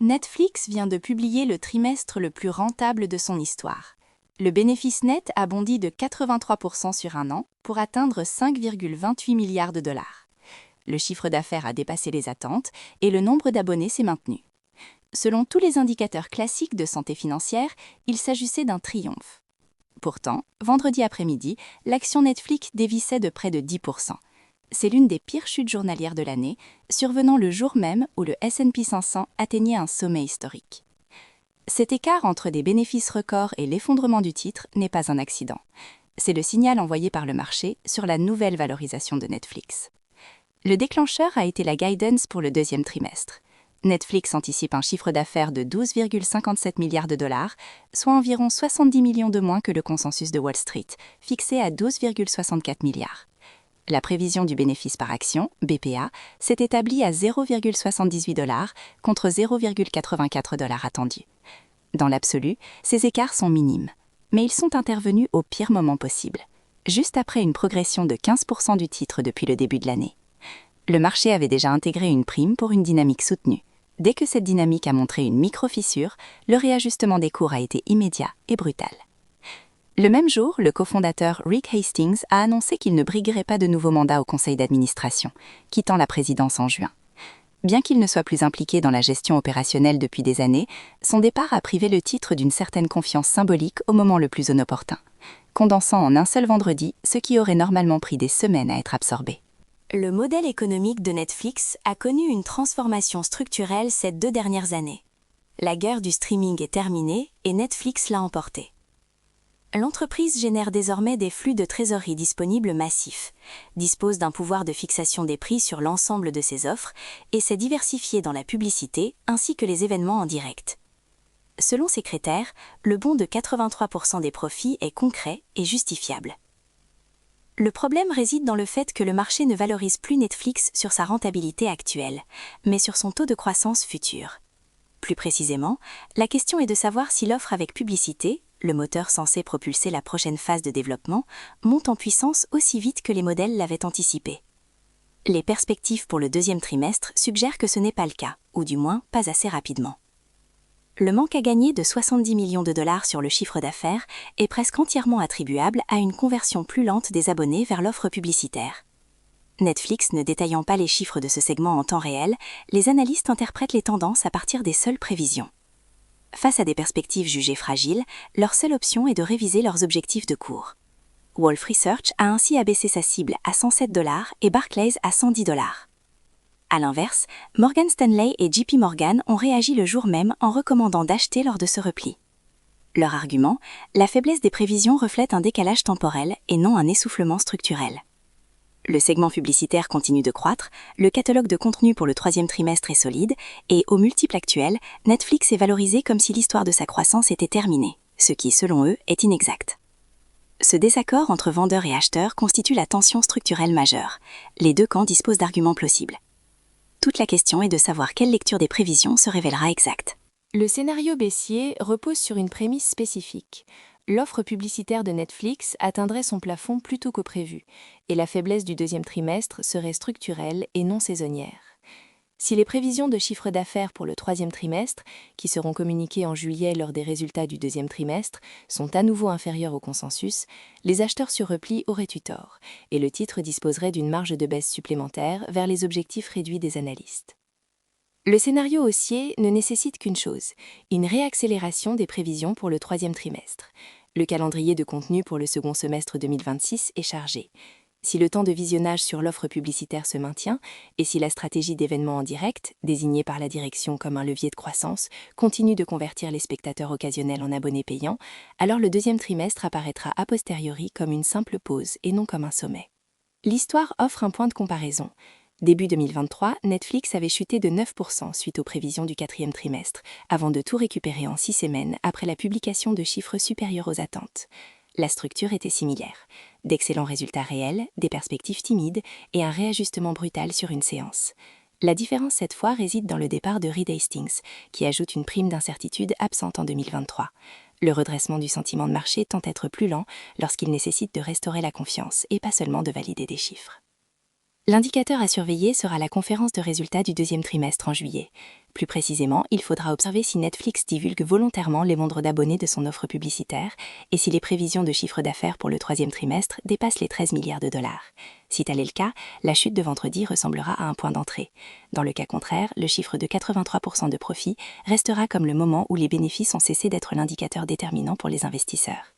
Netflix vient de publier le trimestre le plus rentable de son histoire. Le bénéfice net a bondi de 83% sur un an pour atteindre 5,28 milliards de dollars. Le chiffre d'affaires a dépassé les attentes et le nombre d'abonnés s'est maintenu. Selon tous les indicateurs classiques de santé financière, il s'agissait d'un triomphe. Pourtant, vendredi après-midi, l'action Netflix dévissait de près de 10%. C'est l'une des pires chutes journalières de l'année, survenant le jour même où le S&P 500 atteignait un sommet historique. Cet écart entre des bénéfices records et l'effondrement du titre n'est pas un accident. C'est le signal envoyé par le marché sur la nouvelle valorisation de Netflix. Le déclencheur a été la guidance pour le deuxième trimestre. Netflix anticipe un chiffre d'affaires de 12,57 milliards de dollars, soit environ 70 millions de moins que le consensus de Wall Street, fixé à 12,64 milliards. La prévision du bénéfice par action, BPA, s'est établie à 0,78 dollars contre 0,84 dollars attendus. Dans l'absolu, ces écarts sont minimes, mais ils sont intervenus au pire moment possible, juste après une progression de 15% du titre depuis le début de l'année. Le marché avait déjà intégré une prime pour une dynamique soutenue. Dès que cette dynamique a montré une micro-fissure, le réajustement des cours a été immédiat et brutal. Le même jour, le cofondateur Rick Hastings a annoncé qu'il ne briguerait pas de nouveau mandat au conseil d'administration, quittant la présidence en juin. Bien qu'il ne soit plus impliqué dans la gestion opérationnelle depuis des années, son départ a privé le titre d'une certaine confiance symbolique au moment le plus inopportun, condensant en un seul vendredi ce qui aurait normalement pris des semaines à être absorbé. Le modèle économique de Netflix a connu une transformation structurelle ces 2 dernières années. La guerre du streaming est terminée et Netflix l'a emportée. L'entreprise génère désormais des flux de trésorerie disponibles massifs, dispose d'un pouvoir de fixation des prix sur l'ensemble de ses offres et s'est diversifiée dans la publicité ainsi que les événements en direct. Selon ces critères, le bond de 83% des profits est concret et justifiable. Le problème réside dans le fait que le marché ne valorise plus Netflix sur sa rentabilité actuelle, mais sur son taux de croissance futur. Plus précisément, la question est de savoir si l'offre avec publicité, le moteur censé propulser la prochaine phase de développement, monte en puissance aussi vite que les modèles l'avaient anticipé. Les perspectives pour le deuxième trimestre suggèrent que ce n'est pas le cas, ou du moins pas assez rapidement. Le manque à gagner de 70 millions de dollars sur le chiffre d'affaires est presque entièrement attribuable à une conversion plus lente des abonnés vers l'offre publicitaire. Netflix ne détaillant pas les chiffres de ce segment en temps réel, les analystes interprètent les tendances à partir des seules prévisions. Face à des perspectives jugées fragiles, leur seule option est de réviser leurs objectifs de cours. Wolfe Research a ainsi abaissé sa cible à 107 $ et Barclays à 110 $. A l'inverse, Morgan Stanley et JP Morgan ont réagi le jour même en recommandant d'acheter lors de ce repli. Leur argument, la faiblesse des prévisions reflète un décalage temporel et non un essoufflement structurel. Le segment publicitaire continue de croître, le catalogue de contenu pour le troisième trimestre est solide, et au multiple actuel, Netflix est valorisé comme si l'histoire de sa croissance était terminée, ce qui, selon eux, est inexact. Ce désaccord entre vendeurs et acheteurs constitue la tension structurelle majeure. Les deux camps disposent d'arguments plausibles. Toute la question est de savoir quelle lecture des prévisions se révélera exacte. Le scénario baissier repose sur une prémisse spécifique. L'offre publicitaire de Netflix atteindrait son plafond plus tôt que prévu, et la faiblesse du deuxième trimestre serait structurelle et non saisonnière. Si les prévisions de chiffre d'affaires pour le troisième trimestre, qui seront communiquées en juillet lors des résultats du deuxième trimestre, sont à nouveau inférieures au consensus, les acheteurs sur repli auraient eu tort, et le titre disposerait d'une marge de baisse supplémentaire vers les objectifs réduits des analystes. Le scénario haussier ne nécessite qu'une chose, une réaccélération des prévisions pour le troisième trimestre. Le calendrier de contenu pour le second semestre 2026 est chargé. Si le temps de visionnage sur l'offre publicitaire se maintient, et si la stratégie d'événements en direct, désignée par la direction comme un levier de croissance, continue de convertir les spectateurs occasionnels en abonnés payants, alors le deuxième trimestre apparaîtra a posteriori comme une simple pause et non comme un sommet. L'histoire offre un point de comparaison. Début 2023, Netflix avait chuté de 9% suite aux prévisions du quatrième trimestre, avant de tout récupérer en 6 semaines après la publication de chiffres supérieurs aux attentes. La structure était similaire. D'excellents résultats réels, des perspectives timides et un réajustement brutal sur une séance. La différence cette fois réside dans le départ de Reed Hastings, qui ajoute une prime d'incertitude absente en 2023. Le redressement du sentiment de marché tend à être plus lent lorsqu'il nécessite de restaurer la confiance et pas seulement de valider des chiffres. L'indicateur à surveiller sera la conférence de résultats du deuxième trimestre en juillet. Plus précisément, il faudra observer si Netflix divulgue volontairement les nombres d'abonnés de son offre publicitaire et si les prévisions de chiffre d'affaires pour le troisième trimestre dépassent les 13 milliards de dollars. Si tel est le cas, la chute de vendredi ressemblera à un point d'entrée. Dans le cas contraire, le chiffre de 83% de profit restera comme le moment où les bénéfices ont cessé d'être l'indicateur déterminant pour les investisseurs.